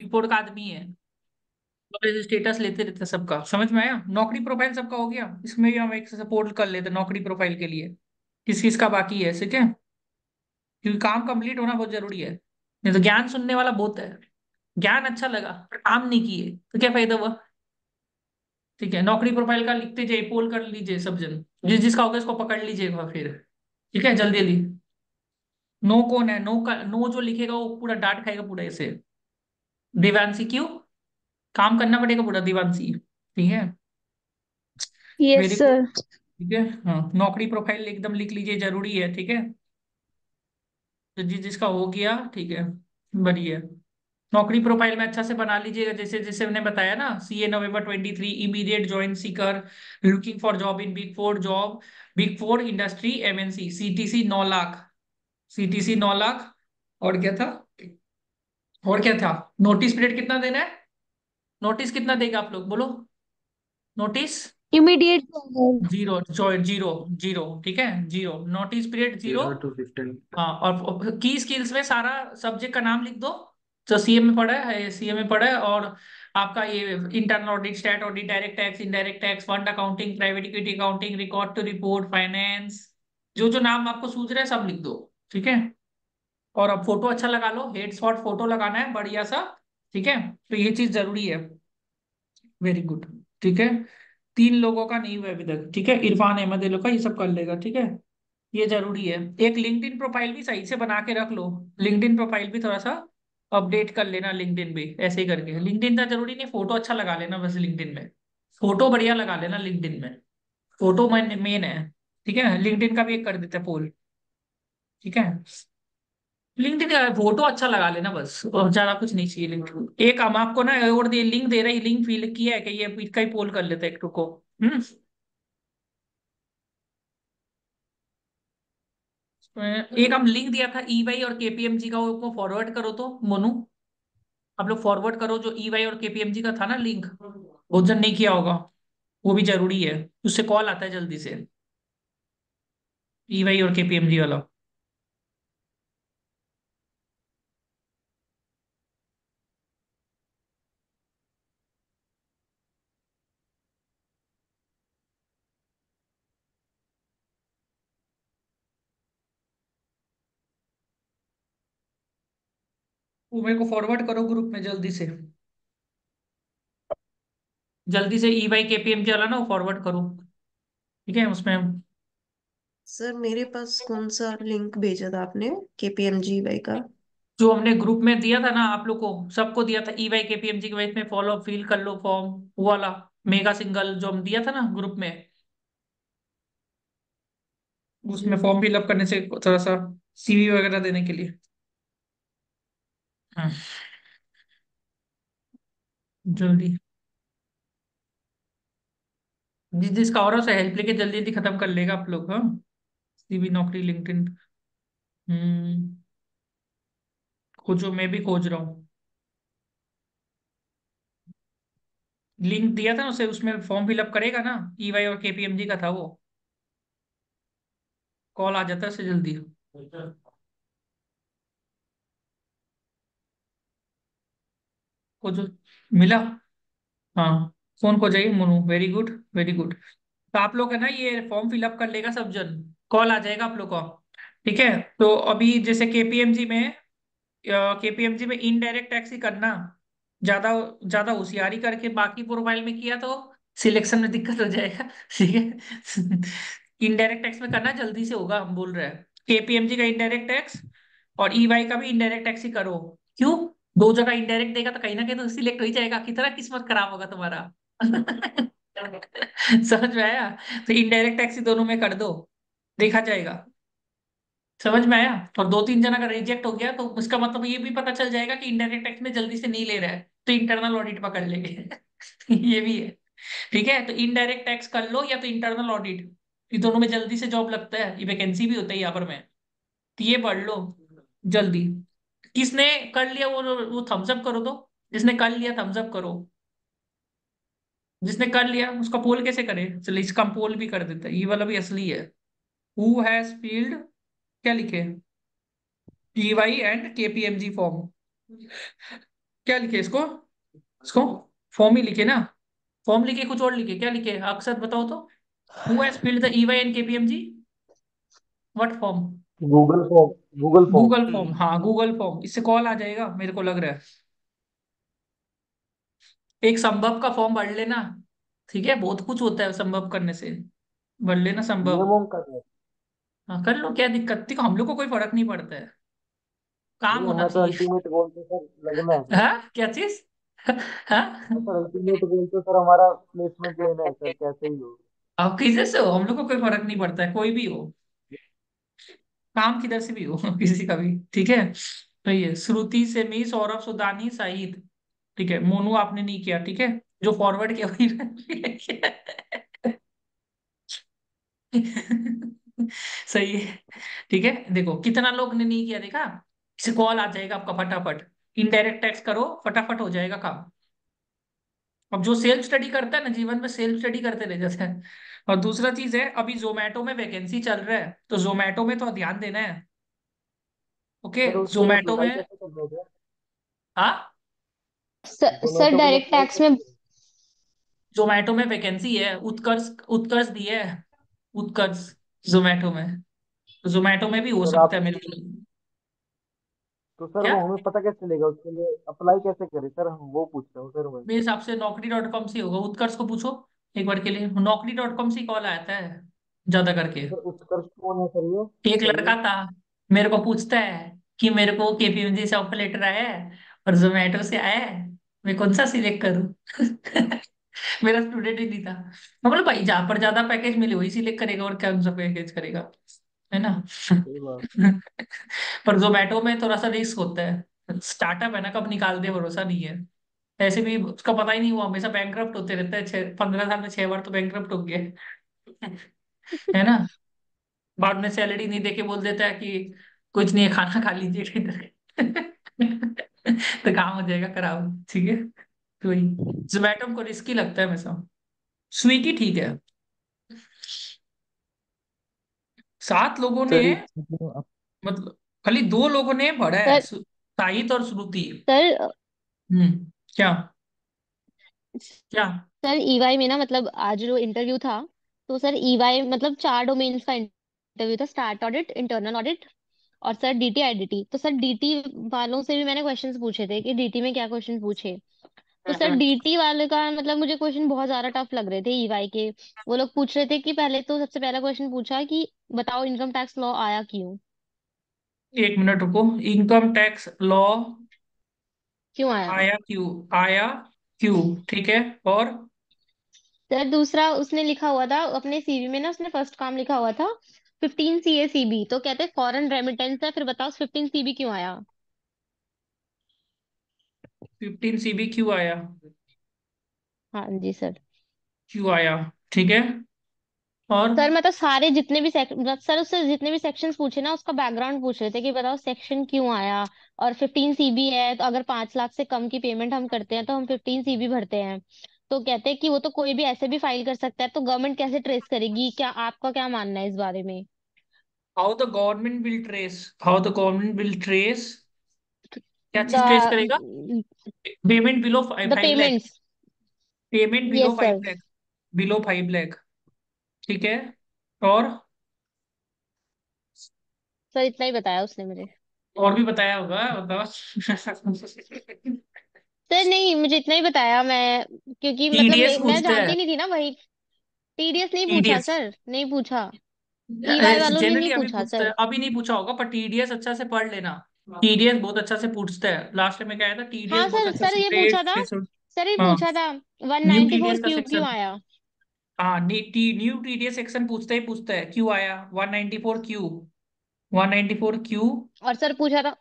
Report का आदमी है, तो स्टेटस लेते रहते सबका। समझ में आया? नौकरी प्रोफाइल सबका हो गया, इसमें भी हम एक सपोर्ट कर लेते नौकरी प्रोफाइल के लिए, किस किस का बाकी है, ठीक है? क्योंकि काम कंप्लीट होना बहुत जरूरी है। नहीं तो ज्ञान सुनने वाला बहुत है, ज्ञान अच्छा लगा पर काम नहीं किए तो क्या फायदा हुआ? ठीक है, नौकरी प्रोफाइल का लिखते जाइए, पोल कर लीजिए सब जन, जिस जिसका होगा इसको पकड़ लीजिएगा फिर। ठीक है, जल्दी जल्दी। नो कौन है? नो का नो जो लिखेगा वो पूरा डांट खाएगा पूरा ऐसे। दिवांशी क्यों? काम करना पड़ेगा पूरा दिवांशी। ठीक है, यस वेरी गुड। सर। ठीक है, हाँ नौकरी प्रोफाइल एकदम लिख लीजिए, जरूरी है। ठीक है, तो जिस जिसका हो गया, ठीक है, बढ़िया। नौकरी प्रोफाइल में अच्छा से बना लीजिएगा, जैसे जैसे मैंने बताया ना, CA November 23, immediate join Sikar, looking for job in big four job, big four industry MNC, CTC 9 lakh, CTC 9 lakh. और क्या था? और क्या था? नोटिस पीरियड कितना देना है? नोटिस कितना देगा आप लोग बोलो? Notice immediate. Zero, zero, zero. ठीक है, zero notice period, zero. 0 to 15। हाँ, और की स्किल्स में सारा सब्जेक्ट का नाम लिख दो, जो CA में पढ़ा है, CA में पढ़ा है। और आपका ये internal audit, stat audit, direct tax, indirect tax, fund accounting, private equity accounting, record to report, finance, जो जो नाम आपको सूझ रहा है सब लिख दो। ठीक है, और अब फोटो अच्छा लगा लो, हेड शॉट फोटो लगाना है बढ़िया सा। ठीक है, तो ये चीज जरूरी है। Very good. ठीक है, 3 लोगों का नहीं हुआ अभी तक। ठीक है, इरफान अहमद, ये लोग का ये सब कर लेगा। ठीक है, ये जरूरी है। एक लिंक्डइन प्रोफाइल भी सही से बना के रख लो, लिंक्डइन प्रोफाइल भी थोड़ा सा अपडेट कर लेना, लिंक्डइन भी ऐसे ही करके। लिंक्डइन का जरूरी नहीं, फोटो अच्छा लगा लेना बस लिंक्डइन में, फोटो बढ़िया लगा लेना लिंक्डइन में, फोटो मेन मेन है। ठीक है, लिंक्डइन का भी एक कर देते हैं पोल। ठीक है, लिंक्डइन का फोटो अच्छा लगा लेना बस, और ज्यादा कुछ नहीं चाहिए लिंक्डइन। एक हम आपको ना और दे लिंक दे रहे, लिंक फिल किया है कि ये इसका ही पोल कर लेते हैं एक को। हम्म। एक हम लिंक दिया था EY और KPMG का, वो फॉरवर्ड करो तो मोनू, आप लोग फॉरवर्ड करो जो EY और KPMG का था ना लिंक, बहुत जन नहीं किया होगा, वो भी जरूरी है, उससे कॉल आता है जल्दी से, EY और KPMG वाला। वो मेरे को फॉरवर्ड करो ग्रुप में जल्दी से, जल्दी से EY KPMG वाला ना वो फॉरवर्ड करो। ठीक है, उसमें सर मेरे पास कौन सा लिंक भेजा था आपने, केपीएमजी वाई का? जो हमने ग्रुप में दिया था ना आप लोग को, सबको दिया था, EY KPMG के बाद में फॉलो फिल कर लो फॉर्म, वो वाला मेगा सिंगल जो हम दिया था ना ग्रुप में, उसमें फॉर्म फिलअप करने से थोड़ा सा CV वगैरह देने के लिए। हाँ, जल्दी, जिस जिसका और है हेल्प लेके जल्दी जल्दी खत्म कर लेगा आप लोग। हाँ, CV नौकरी लिंक्डइन। हम्म, खोजो, मैं भी खोज रहा हूँ। लिंक दिया था ना उसे, उसमें फॉर्म फिलअप करेगा ना, EY और KPMG का था वो, कॉल आ जाता है उससे जल्दी। खोजो, मिला? हाँ, फोन को जाइए Monu, very good, very good. तो आप लोग है ना, ये फॉर्म फिलअप कर लेगा सब जन, कॉल आ जाएगा आप लोग को। ठीक है, तो अभी जैसे केपीएमजी में इनडायरेक्ट टैक्स ही करना, ज्यादा ज्यादा होशियारी करके बाकी प्रोफाइल में किया तो सिलेक्शन में दिक्कत हो जाएगा। ठीक है, इनडायरेक्ट टैक्स में करना, जल्दी से होगा, हम बोल रहे हैं। KPMG का इनडायरेक्ट टैक्स और EY का भी इनडायरेक्ट टैक्स ही करो। क्यों? दो जगह इनडायरेक्ट देगा तो कहीं ना कहीं तो सिलेक्ट हो ही जाएगा, कितना किस्मत खराब होगा तुम्हारा। समझ में आया? तो इनडायरेक्ट टैक्स ही दोनों में कर दो, देखा जाएगा। समझ में आया? और 2-3 जन अगर रिजेक्ट हो गया तो उसका मतलब ये भी पता चल जाएगा कि इनडायरेक्ट टैक्स में जल्दी से नहीं ले रहा है, तो इंटरनल ऑडिट पकड़ लेंगे। ये भी है। ठीक है, तो इनडायरेक्ट टैक्स कर लो या तो इंटरनल ऑडिट, ये दोनों में जल्दी से जॉब लगता है, ये वैकेंसी भी होता है यहाँ पर में। तो ये पढ़ लो जल्दी। किसने कर लिया वो थम्स अप करो तो, जिसने कर लिया थम्स अप करो, जिसने कर लिया उसका पोल कैसे करे? चलिए इसका हम पोल भी कर देते हैं, ये वाला भी असली है। हु हैज फील्ड, क्या लिखे, EY एंड KPMG फॉर्म, क्या लिखे इसको? इसको फॉर्म ही लिखे ना? फॉर्म लिखे कुछ और लिखे? क्या लिखे अक्षर बताओ तो? Who has filled the EY and KPMG? What form? Google form. Google form. Google form, हाँ गूगल फॉर्म। इससे कॉल आ जाएगा मेरे को लग रहा है। एक संभव का फॉर्म भर लेना। ठीक है, बहुत कुछ होता है संभव करने से। भर लेना संभव। नियमों का है। हाँ कर लो, क्या दिक्कत थी, हम लोग को कोई फर्क नहीं पड़ता है। काम नहीं, होना हमें तो चाहिए। अल्टीमेट गोल तो सर लगना है सर। हाँ क्या चीज? हाँ। हाँ सर, अल्टीमेट गोल तो सर हमारा प्लेसमेंट लेना है सर, कैसे ही हो। आप किसी से हो, हम लोग को कोई फर्क नहीं पड़ता है, कोई भी हो। काम किधर से भी हो किसी का भी, ठीक है। तो ये श्रुति, सेमी, सौरभ, सुदानी, साहिद। ठीक है, मोनू आपने नहीं किया, ठीक है। जो फॉरवर्ड किया वही किया। सही है। ठीक है, देखो कितना लोग ने नहीं किया, देखा? इसे कॉल आ जाएगा आपका फटाफट। इनडायरेक्ट टैक्स करो, फटाफट हो जाएगा काम। अब जो सेल्फ स्टडी करता है ना, जीवन में सेल्फ स्टडी करते रह जाते हैं। और दूसरा चीज है, अभी जोमेटो में वैकेंसी चल रहा है, तो जोमेटो में तो ध्यान देना है। ओके। सर उस पे जोमेटो अप्लाई में। कैसे करना है सर? हाँ। सर जोमेटो के लिए डायरेक्ट अप्लाई टैक्स में। कैसे करें? जोमेटो में वैकेंसी है, उत्कर्ष। उत्कर्ष दी है। उत्कर्ष। जोमेटो में। तो जोमेटो में भी हो सर सकता आप, है मेरे को। तो सर क्या? वो हमें पता कैसे चलेगा, उसके लिए अप्लाई कैसे करें सर, हम वो पूछ रहे हो सर मैं। मेरे हिसाब से Naukri.com से ही होगा, उत्कर्ष को पूछो एक बार के लिए। Naukri.com से कॉल आता है ज्यादा करके। सर उत्कर्ष कौन है सर ये एक बताइए। लड़का था, मेरे को पूछता है कि मेरे को केपीएमजी से ऑफर लेटर आया है और जोमेटो से आया है, मैं कौन सा सिलेक्ट करूं? मेरा स्टूडेंट ही नहीं था। मैं बोला भाई जहां पर ज्यादा पैकेज मिले वही सिलेक्ट करेगा, और कौन सा पैकेज करेगा, है ना? सही बात। पर जोमेटो में थोड़ा सा रिस्क होता है, स्टार्टअप है ना, कब निकाल दे भरोसा नहीं है। ऐसे भी उसका पता ही नहीं हुआ, हमेशा बैंकरप्ट होते रहता है, 15 साल में 6 बार तो बैंकरप्ट हो गया है ना? बाद में सैलरी नहीं देके बोल देता है कि कुछ नहीं है, खाना खा लीजिए इधर। तो काम हो जाएगा खराब, ठीक है। तो वही, जोमेटो को रिस्की लगता है हमेशा। स्विगी ठीक है। 7 लोगों ने, सर मतलब खाली 2 लोगों ने पढ़ा है, सर साहित और श्रुति। सर क्या? क्या? सर ईवाई में ना, मतलब आज जो इंटरव्यू था, तो सर ईवाई मतलब 4 डोमेन्स का इंटरव्यू था: स्टार्ट ऑडिट, इंटरनल ऑडिट, और सर डीटी आईडीटी। तो सर डीटी वालों से भी मैंने क्वेश्चंस पूछे थे कि डीटी में क्या क्वेश्चन पूछे। तो सर हम्म। डीटी वाले का मतलब मुझे क्वेश्चन बहुत ज्यादा टफ लग रहे थे ईवाई के। वो लोग पूछ रहे थे कि पहले तो सबसे पहला क्वेश्चन पूछा कि बताओ इनकम टैक्स लॉ आया क्यों। एक मिनट रुको। इनकम टैक्स लॉ क्यों आया। आया क्यों? आया क्यों? ठीक है। और सर दूसरा उसने लिखा हुआ था अपने सीवी में ना, उसने फर्स्ट काम लिखा हुआ था 15 CACB। तो कहते फॉरेन रेमिटेंस है, फिर बताओ 15 CB क्यों आया। 15 CB क्यों आया? हाँ जी सर। क्यों आया? ठीक है। और सर मतलब सारे जितने भी सर उससे जितने भी सेक्शंस पूछे ना, उसका बैकग्राउंड पूछ रहे थे कि बताओ सेक्शन क्यों आया। और 15 CB है, तो अगर 5 लाख से कम की पेमेंट हम करते हैं तो हम 15 CB भरते हैं। तो कहते हैं कि वो तो कोई भी ऐसे भी फाइल कर सकता है, तो गवर्नमेंट कैसे ट्रेस करेगी, क्या आपका क्या मानना है इस बारे में। How the government will trace? क्या चीज ट्रेस करेगा? The payment below the 5 lakh. Payments. Payment below yes five sir. Lakh below 5 lakh. ठीक है। और सर इतना ही बताया उसने मुझे। और भी बताया होगा, बताओ। सर नहीं, मुझे इतना ही बताया मैं, क्योंकि मतलब टीडीएस मैं पूछता है। जानती नहीं थी ना वही। टीडीएस नहीं पूछा टीडीएस सर, नहीं पूछा। ईवाई वालों ने जनरली नहीं अभी पूछा पूछता है, सर। अभी नहीं पूछा होगा, पर टीडीएस अच्छा से पढ़ लेना। टीडीएस बहुत अच्छा से पूछता है, लास्ट में क्या आया था, टीडीएस हाँ बहुत सर, अच्छा सर से ये पूछा था। ट्रेड। सर ये हाँ। पूछा था one new ninety four TDS का क्यू क्यों सेक्शन। आया। हाँ, न्यू टीडीएस सेक्शन पूछता है क्यों आया 194 क्यू। 194 क्यू। और सर पूछा था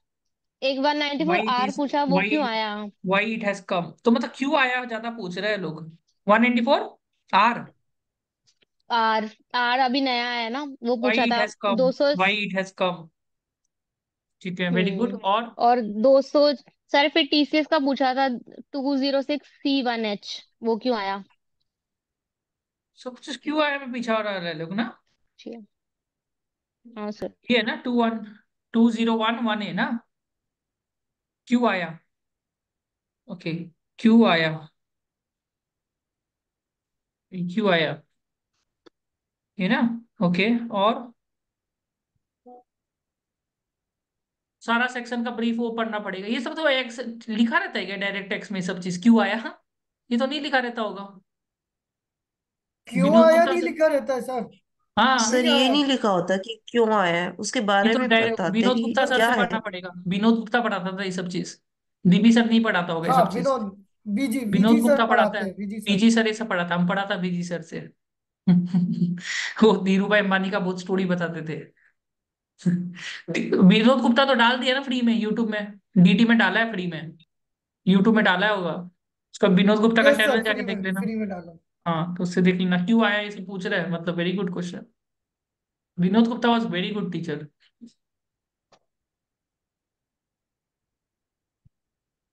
एक 194 वाई इट आर इज पूछा, वो वाई क्यों आया। वाई इट हैज कम, तो मतलब क्यों आया ज्यादा पूछ रहे हैं लोग। 194 आर। आर। आर अभी नया आया ना, वो वाई पूछा इट था has come. 200। Why it has come. ठीक है, वेरी गुड। और और 200। सर फिर टीसीएस का पूछा था 206C1H, वो क्यों आया। सब कुछ क्यों आया में पीछा रह रहे लोग ना। ठीक है। हाँ सर। ये है ना 2011 है ना? क्यों आया? ओके, क्यू आया, क्यू आया, है ना। ओके, और सारा सेक्शन का ब्रीफ वो पढ़ना पड़ेगा, ये सब तो लिखा रहता है क्या डायरेक्ट टेक्स्ट में सब चीज, क्यों आया, हाँ? ये तो नहीं लिखा रहता होगा। क्यों विनोद आया गुप्ता नहीं से। लिखा रहता है सर? हाँ, नहीं सर ये आया। नहीं लिखा होता कि क्यों आया है, उसके ये बारे तो में डायरेक्ट बताते हैं विनोद कि गुप्ता सर क्या से है। पढ़ना पड़ेगा, विनोद गुप्ता पढ़ाता था ये सब चीज, डीबी सर नहीं पढ़ाता होगा ये हाँ सब चीज। Vinod, VG Vinod VG sir Gupta पढ़ाता पढ़ाते है, हैं, वीजी सर। पीजी सर ये सब पढ़ाता, हम पढ़ाता बीजी सर से। वो धीरू भाई अंबानी का बहुत स्टोरी बताते थे। विनोद गुप्ता तो डाल दिया ना फ्री में यूट्यूब में, डीटी में डाला है फ्री में, यूट्यूब में डाला है होगा उसका, विनोद गुप्ता का यस चैनल सर, जाके देख लेना। फ्री में डालो। हाँ, तो उससे देख लेना क्यों आया इसे पूछ रहा है, मतलब very good question. Vinod Gupta was very good teacher.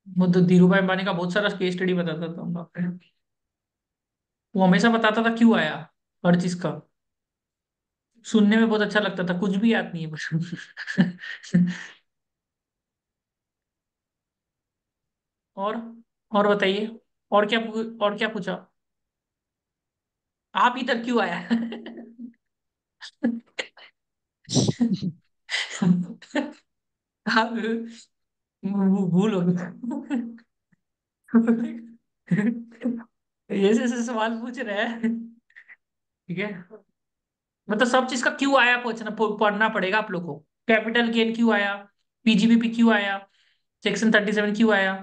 वो तो धीरू भाई अंबानी का बहुत सारा केस स्टडी बताता था, बाप रे। वो हमेशा बताता था क्यों आया, हर चीज का, सुनने में बहुत अच्छा लगता था, कुछ भी याद नहीं है बस। और और बताइए, और क्या पूछा, आप इधर क्यों आया? आप भूल हो गया। ऐसे ऐसे सवाल पूछ रहे हैं, ठीक है। मतलब सब चीज का क्यों आया पूछना, पढ़ना पड़ेगा आप लोग को। कैपिटल गेन क्यों आया, पीजीबीपी क्यों आया, सेक्शन 37 क्यों आया,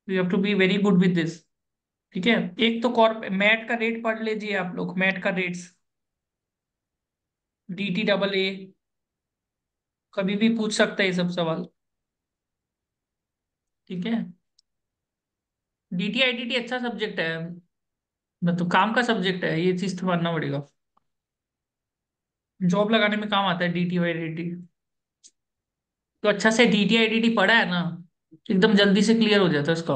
you have to be very good with this, ठीक है। एक तो कॉर्प मैट का रेट पढ़ लीजिए आप लोग, मैट का रेट्स, DT AA, कभी भी पूछ सकता है ये सब सवाल, ठीक है। DT ITT अच्छा सब्जेक्ट है, मतलब काम का सब्जेक्ट है, ये चीज तो मानना पड़ेगा, जॉब लगाने में काम आता है DT ITT। तो अच्छा से DT ITT पढ़ा है ना, एकदम जल्दी से क्लियर हो जाता है इसका।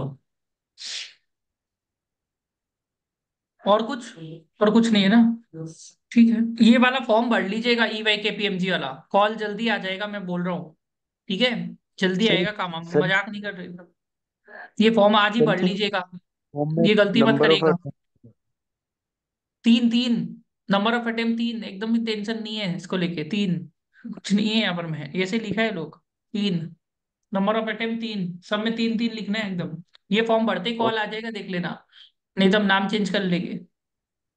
और कुछ नहीं है ना, ठीक है। ये वाला फॉर्म भर लीजिएगा, EYKPMG वाला, कॉल जल्दी आ जाएगा, मैं बोल रहा हूँ, ठीक है। जल्दी सर आएगा काम, हम सर मजाक नहीं कर रहे। ये फॉर्म आज ही सर भर सर लीजिएगा, फॉर्म में ये गलती मत नंबर ऑफ करिएगा। अटेम्प्ट। 3 3, नंबर ऑफ अटेम्प्ट 3, एकदम ही टेंशन नहीं है इसको लेके, 3, कुछ नहीं है यहाँ पर, में ऐसे लिखा है लोग, 3, नंबर ऑफ अटेम्प्ट 3, सब में 3 3 लिखना है एकदम। ये फॉर्म भरते ही कॉल आ जाएगा, देख लेना, नहीं तो हम नाम चेंज कर लेंगे,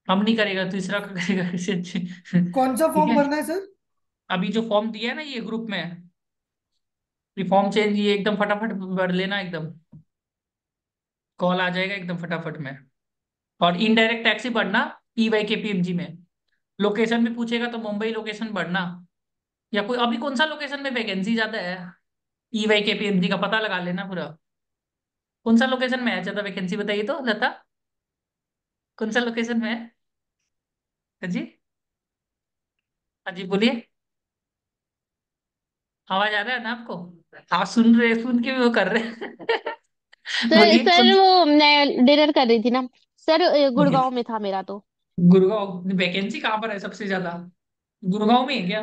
हम नहीं करेगा, तीसरा का करेगा किसी अच्छे। कौन सा ठीक फॉर्म है। भरना है सर? अभी जो फॉर्म दिया है ना ये ग्रुप में, ये फॉर्म चेंज, ये एकदम फटाफट भर लेना एकदम, कॉल आ जाएगा एकदम फटाफट में। और इनडायरेक्ट टैक्स ही भरना, EYKPMG में। लोकेशन भी पूछेगा तो मुंबई लोकेशन भरना, या कोई अभी कौन सा लोकेशन में वैकेंसी ज्यादा है, EYKPMG का पता लगा लेना पूरा, कौन सा लोकेशन में है ज्यादा वैकेंसी, बताइए तो लता, कौन सा लोकेशन में है। हाँ जी, हाँ जी बोलिए, आवाज आ रहा है ना आपको, आप सुन रहे, सुन के भी वो कर रहे हैं। सर बोलिए सर कौन। वो मैं डिनर कर रही थी ना। सर ओके, गुड़गांव में था मेरा तो। गुड़गांव वैकेंसी कहाँ पर है सबसे ज्यादा, गुड़गांव में है क्या?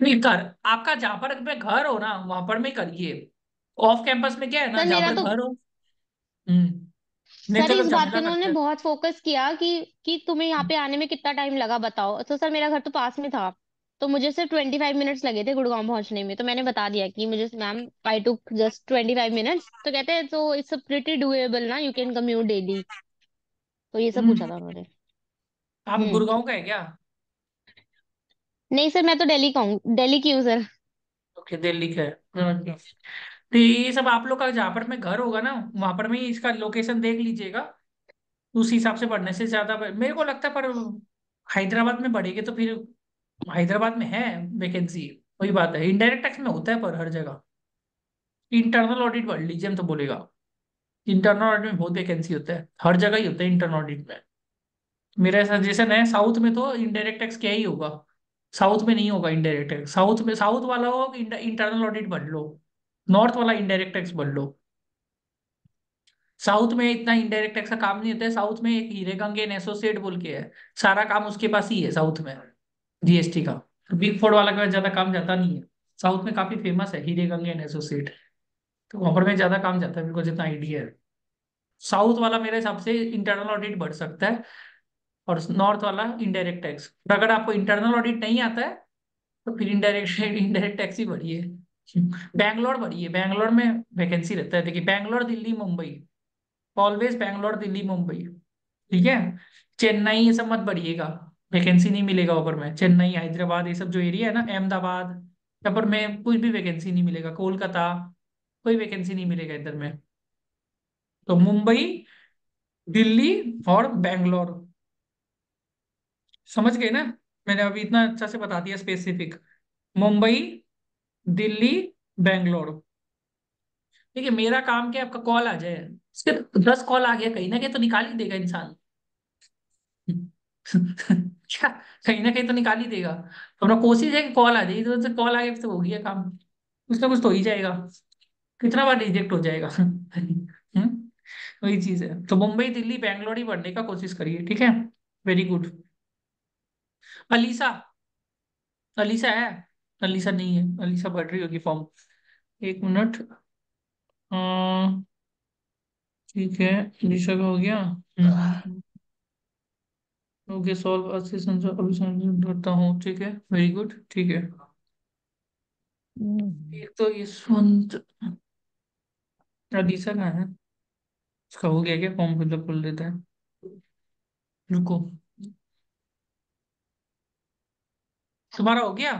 नहीं, घर आपका जहां पर में घर हो ना वहां पर में करिए, ऑफ कैंपस में क्या है ना, सर जहां मेरा पर तो, घर हो। नहीं सर तो लोग इस बात झमेला पे उन्होंने करते हैं। बहुत फोकस किया कि तुम्हें यहाँ पे आने में कितना टाइम लगा बताओ, तो सर मेरा घर तो पास में था। तो मुझे सिर्फ 25 मिनट्स लगे थे गुड़गांव पहुंचने में, तो मैंने बता दिया कि मुझे मैम आई टुक जस्ट 25 मिनट्स, तो कहते हैं तो इट्स प्रिटी डुएबल ना, यू कैन कम्यूट डेली। तो ये सब पूछा हम्म, था उन्होंने। आप हम्म। गुड़गांव का है क्या? नहीं सर, मैं तो दिल्ली का हूँ, दिल्ली की हूँ सर। ओके, दिल्ली का है। तो ये सब आप लोग का जहाँ पर में घर होगा ना वहां पर में ही इसका लोकेशन देख लीजिएगा, उस हिसाब से बढ़ने से ज्यादा मेरे को लगता है, पर हैदराबाद में बढ़ेगी तो फिर, हैदराबाद में है वैकेंसी, वही बात है, इनडायरेक्ट टैक्स में होता है पर हर जगह। इंटरनल ऑडिट पढ़ लीजिए, हम तो बोलेगा, इंटरनल ऑडिट में बहुत वैकेंसी होता है, हर जगह ही होता है इंटरनल ऑडिट में। मेरा सजेशन है, साउथ में तो इनडायरेक्ट टैक्स क्या ही होगा, साउथ में नहीं होगा इनडायरेक्ट टैक्स, साउथ में साउथ वाला हो इंटरनल ऑडिट पढ़ लो, नॉर्थ वाला इनडायरेक्ट टैक्स पढ़ लो। साउथ में इतना इनडायरेक्ट टैक्स का काम नहीं होता है, साउथ में एक हीरे गंगे एंड एसोसिएट बोल के है, सारा काम उसके पास ही है साउथ में, GST का। बिग फोर वाला के पास ज्यादा काम जाता नहीं है, साउथ में काफी फेमस है हीरे गंगे एंड एसोसिएट। तो वहां पर में ज्यादा काम जाता है मेरे को जितना आइडिया है। साउथ वाला मेरे हिसाब से इंटरनल ऑडिट बढ़ सकता है, और नॉर्थ वाला इनडायरेक्ट टैक्स। अगर आपको इंटरनल ऑडिट नहीं आता है तो फिर इनडायरेक्ट इनडायरेक्ट टैक्स ही बढ़िए। बैंगलोर बढ़िए, बैंगलोर में वैकेंसी रहता है। देखिए बैंगलोर दिल्ली मुंबई, ऑलवेज बैंगलोर दिल्ली मुंबई, ठीक है। चेन्नई ये सब मत बढ़िएगा, वैकेंसी नहीं मिलेगा ऊपर में। चेन्नई हैदराबाद ये सब जो एरिया है ना, अहमदाबाद, यहाँ पर में कुछ भी वैकेंसी नहीं मिलेगा। कोलकाता, कोई वैकेंसी नहीं मिलेगा इधर में। तो मुंबई, दिल्ली और बैंगलोर, समझ गए ना? मैंने अभी इतना अच्छा से बता दिया स्पेसिफिक। मुंबई, दिल्ली, बैंगलोर। ठीक है, मेरा काम क्या है, आपका कॉल आ जाए, उसके 10 कॉल आ गया कहीं ना कहीं तो निकाल ही देगा इंसान। क्या, कहीं ना कहीं तो निकाल ही देगा। तो अपना कोशिश है कि कॉल आ जाए, तो कॉल आ गया तो हो गया काम। कुछ ना कुछ तो हो ही जाएगा। कितना बार रिजेक्ट हो जाएगा। वही चीज है। तो मुंबई दिल्ली बैंगलोर ही बढ़ने का कोशिश करिए, ठीक है। Very good. अलीसा, अलीसा है? अलीसा नहीं है, अलीसा भर रही होगी फॉर्म। एक मिनट। ठीक है, अलीसा का हो गया। ओके, सॉल्व अच्छे संख्या अभी करता हूँ, ठीक है, वेरी गुड, ठीक है। एक तो यशवंत, अलीसा कहाँ है? उसका हो गया क्या? फॉर्म फिलअप कर लेता है, रुको। तुम्हारा हो गया?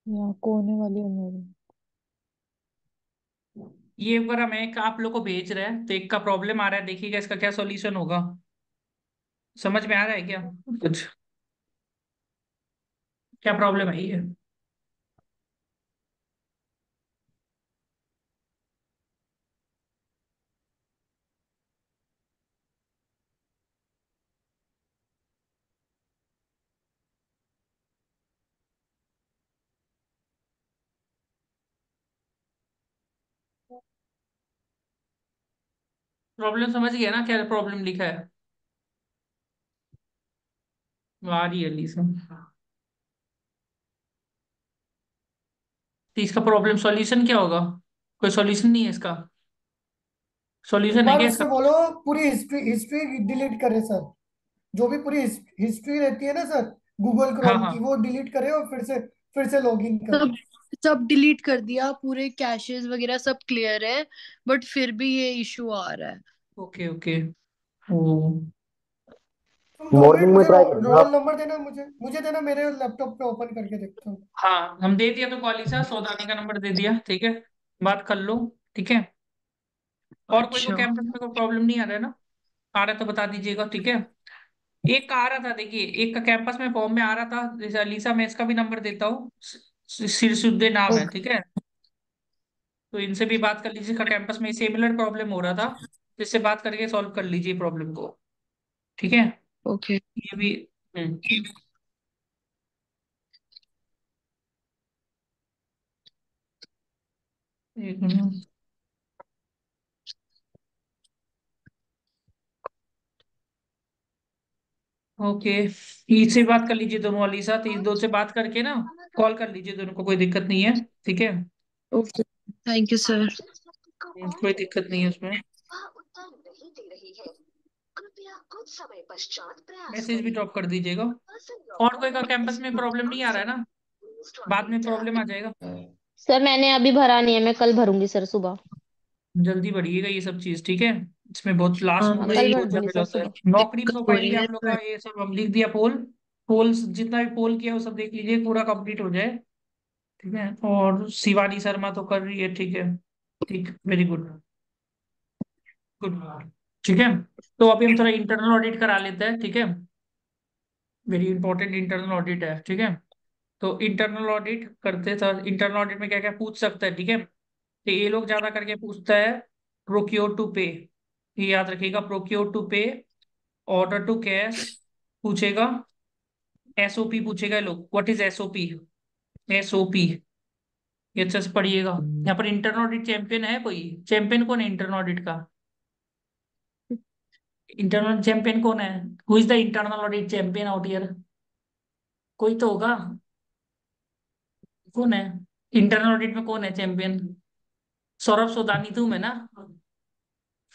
यहाँ कोने वाली है मेरी। ये अगर हम एक आप लोग को भेज रहे हैं तो एक का प्रॉब्लम आ रहा है, देखिएगा इसका क्या सॉल्यूशन होगा। समझ में आ रहा है क्या कुछ? क्या प्रॉब्लम है ये? प्रॉब्लम समझ गया ना, क्या प्रॉब्लम लिखा है? आ रही है लीसन। तो इसका प्रॉब्लम सॉल्यूशन क्या होगा? कोई सॉल्यूशन नहीं है इसका? एक सॉल्यूशन है बार क्या उससे इसका? बोलो पूरी हिस्ट्री हिस्ट्री डिलीट करे सर। जो भी पूरी हिस्ट्री रहती है ना सर, गूगल हाँ क्रोम हाँ। की, वो डिलीट करे और फिर से लॉग इन करे। सब सब डिलीट कर दिया, पूरे कैशेस वगैरह सब क्लियर है, बट फिर भी ये इशू आ रहा है। Okay okay. ओ। तुम 2 मिनट मॉर्निंग में मुझे ट्राई करना रोल आप। नंबर देना, मुझे देना, मेरे लैपटॉप पे ओपन करके देखता हूँ। हाँ, हम दे दिया तो कॉलिसा सौदानी का नंबर दे दिया, ठीक है। बात कर लो, ठीक है। और कोई को अच्छा। कैंपस में कोई प्रॉब्लम नहीं आ रहा है ना? आ रहा है तो बता दीजिएगा, ठीक है। एक का आ रहा था, देखिए एक का कैंपस में फॉर्म में आ रहा था, जैसे अलीसा, मैं इसका भी नंबर देता हूँ। सिरसुद्दे नाम है, ओके। ठीक है। तो इनसे भी बात कर लीजिए, इसका कैंपस में सिमिलर प्रॉब्लम हो रहा था, तो इससे बात करके सॉल्व कर लीजिए प्रॉब्लम को, ठीक है। ओके। ये भी। हम्म। एक मिनट। ओके, इससे बात कर लीजिए दोनों, अलीसा तो इस दो से बात करके ना कॉल कर लीजिए दोनों को, कोई दिक्कत नहीं है, ठीक है। Okay, thank you sir. कोई दिक्कत नहीं है उसमें। मैसेज भी ड्रॉप कर दीजिएगा। और कोई का कैंपस में प्रॉब्लम नहीं आ रहा है ना? बाद में प्रॉब्लम आ जाएगा। सर मैंने अभी भरा नहीं है, मैं कल भरूंगी सर सुबह। जल्दी बढ़िएगा ये सब चीज, ठीक है। इसमें बहुत लास्ट हाँ हाँ मोमेंट कल में वही, भर बहुत दूंगी झमेला सर होता है। सुबह। नौकरी दिक्कत प्रोफाइल वही भी है आप लोग का बट। ये सब हम लिख दिया। पोल, पोल्स जितना भी पोल किया वो सब देख लीजिए, पूरा कंप्लीट हो जाए, ठीक है। और शिवानी शर्मा तो कर रही है, ठीक है। ठीक, वेरी गुड, गुड, ठीक है। तो अभी हम थोड़ा इंटरनल ऑडिट करा लेते हैं, ठीक है। वेरी इंपॉर्टेंट इंटरनल ऑडिट है, ठीक है। तो इंटरनल ऑडिट करते था, इंटरनल ऑडिट में क्या क्या पूछ सकता है, ठीक है। तो ये लोग ज्यादा करके पूछता है प्रोक्योर टू पे, ये याद रखिएगा, प्रोक्योर टू पे, ऑर्डर टू कैश पूछेगा, एसओपी पूछेगा। ये लोग व्हाट इज एसओपी, एसओपी, ये अच्छे से पढ़िएगा। यहाँ पर इंटरनल ऑडिट चैंपियन है कोई, चैंपियन कौन है इंटरनल ऑडिट का, इंटरनल चैंपियन कौन है, who is the internal audit champion out here, कोई तो होगा, कौन है इंटरनल ऑडिट में, कौन है चैंपियन, सौरभ सोदानी तुम है ना।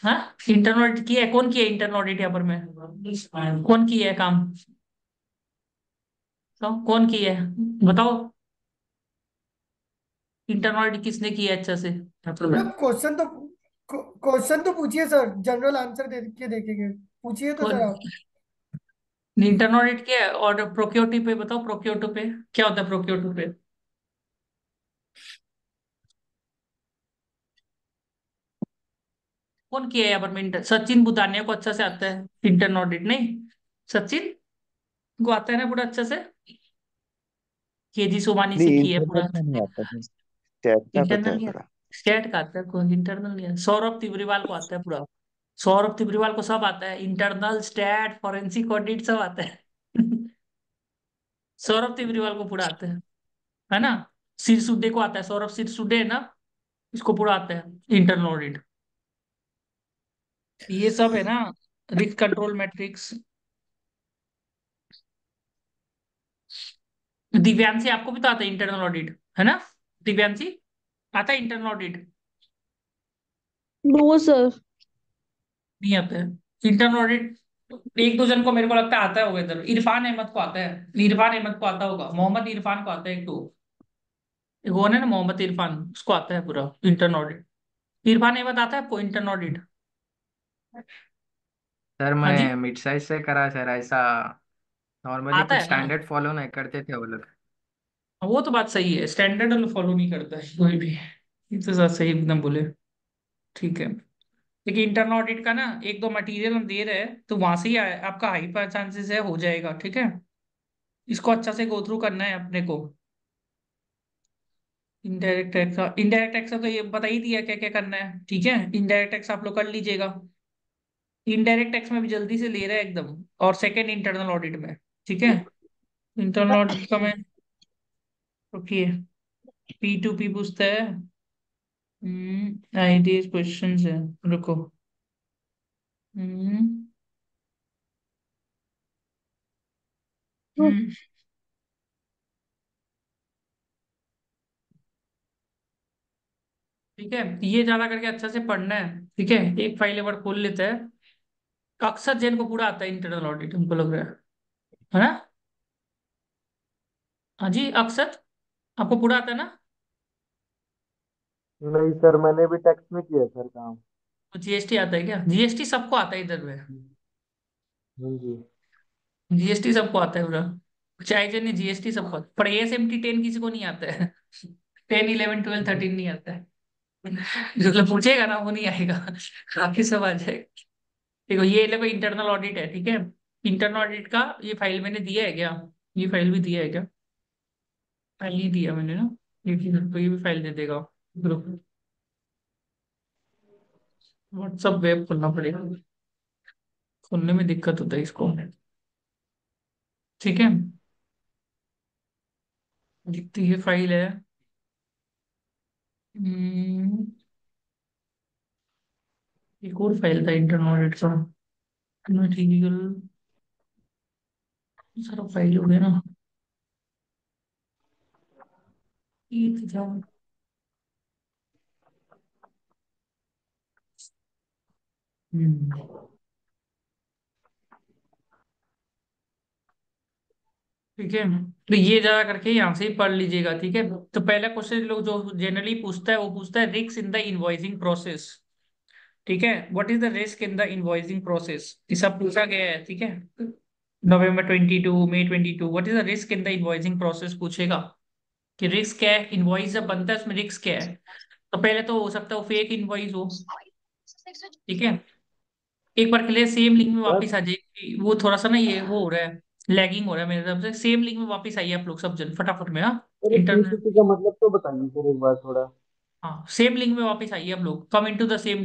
हाँ, इंटरनल ऑडिट किया है, कौन किया इंटरनल ऑडिट यहाँ पर में, कौन किया है काम, तो कौन किया है बताओ, इंटरनल ऑडिट किसने किया है अच्छा से। अब क्वेश्चन तो पूछिए सर, जनरल आंसर दे के देखेंगे, पूछिए तो सर आप। इंटरनल ऑडिट क्या है, और प्रोक्योर पे बताओ, प्रोक्योर पे क्या होता है, प्रोक्योर पे कौन किया है यहाँ पर में सचिन बुदानिया को अच्छा से आता है इंटरनल ऑडिट, नहीं सचिन को आता है ना पूरा अच्छा से, केजी सोमानी से नहीं, किया है पूरा, इंटरनेट का नहीं आता है, चैट का पता इंटरनल है नहीं आता, थोड़ा। स्टेट का आता है, कोई इंटरनल नहीं आता। सौरभ तिब्रीवाल को आता है पूरा, सौरभ तिब्रीवाल को सब आता है, इंटरनल स्टैट फॉरेंसिक ऑडिट सब आता है। सौरभ तिब्रीवाल को पूरा आता है ना। सिरसुड्डे को आता है, सौरभ सिरसुड्डे है ना, इसको पूरा आता है इंटरनल ऑडिट। ये सब है ना, रिस्क कंट्रोल मैट्रिक्स। दिव्यांशी आपको भी तो आता है इंटरनल ऑडिट, है ना दिव्यांशी, आता है इंटरनल ऑडिट, नो सर। नहीं आता है इंटरनल ऑडिट, एक दो जन को मेरे को लगता है आता है होगा इधर, इरफान अहमद को आता है, इरफान अहमद को आता होगा, मोहम्मद इरफान को आता है एक तो, एक वो है ना मोहम्मद इरफान, उसको आता है पूरा इंटरनल ऑडिट। इरफान अहमद आता है आपको इंटरनल ऑडिट। सर हाँ जी, मैं मिड साइज से करा सर, ऐसा नॉर्मली आता कुछ है ना, स्टैंडर्ड फॉलो नहीं करते थे वो लोग। वो तो बात सही है, स्टैंडर्ड फॉलो नहीं करता है कोई भी, ये तो बात सही एकदम बोले, ठीक है। लेकिन इंटरनल ऑडिट का ना एक दो मटेरियल हम दे रहे हैं, तो वहां से ही आपका हाई चांसेस है हो जाएगा, ठीक है। इसको अच्छा से गो थ्रू करना है अपने को। इनडायरेक्ट टैक्स, इनडायरेक्ट टैक्स का तो ये बता ही दिया क्या क्या करना है, ठीक है। इनडायरेक्ट टैक्स आप लोग कर लीजिएगा, इनडायरेक्ट टैक्स में भी जल्दी से ले रहा है एकदम, और सेकेंड इंटरनल ऑडिट में, ठीक है। इंटरनल ऑडिट का मैं, रुकिए, पी टू पी पूछता है, आईडीज क्वेश्चन है, रुको, हम्म हम्म, ठीक है, ये ज्यादा करके अच्छा से पढ़ना है, ठीक है। एक फाइल एक बार खोल लेते हैं, अक्सर जैन को पूरा आता है इंटरनल ऑडिट हमको लग रहा है ना। हाँ जी अक्सर, आपको पूरा आता है ना। नहीं सर, मैंने भी टैक्स में किया सर काम। तो जीएसटी आता है क्या, जीएसटी सबको आता है इधर में, हाँ जी। जीएसटी सबको आता है पूरा, चाहे जन जीएसटी सबको आता है। पर एएसएमटी 10 किसी को नहीं आता है। 10 11 12 13 नहीं आता है, जो लोग पूछेगा ना वो नहीं आएगा, बाकी सब आ जाएगा। देखो ये देखो इंटरनल ऑडिट है, ठीक है। इंटरनल ऑडिट का ये फाइल मैंने दिया है क्या, ये फाइल भी दिया है क्या, फाइल नहीं दिया मैंने ना, तो ये भी फाइल दे देगा ग्रुप, व्हाट्सअप वेब खोलना पड़ेगा, खोलने में दिक्कत होता है इसको, ठीक है। जितनी ये फाइल है, हम्म, एक और फाइल था इंटरनल ऑडिट का, मटेरियल, सारा फाइल हो गया ना, ये तो था। हम्म, ठीक है। तो ये जरा करके यहाँ से ही पढ़ लीजिएगा, ठीक है। तो पहला क्वेश्चन लोग जो जनरली पूछता है वो पूछता है risk in the invoicing process, ठीक है। What is the risk in the invoicing process, ये सब पूछा गया है, ठीक है। नवंबर 22, मई 22, what is the risk in the invoicing process पूछेगा, कि रिस्क क्या है, इनवॉइस जब बनता है उसमें रिस्क क्या है। तो पहले तो हो सकता है वो फेक इनवॉइस हो, ठीक है। एक बार के लिए सेम लिंक में सर वापस आ जाएगी, वो थोड़ा सा ना ये वो हो रहा है, लैगिंग हो रहा है मेरे तरफ से। सेम लिंक में वापस आइए आप लोग सब जन फटाफट में। हाँ सर ये इंटरनेट। TCP का मतलब तो बताइए सर एक बार थोड़ा। हाँ सेम लिंक में वापस आइए आप लोग, कम इनटू द सेम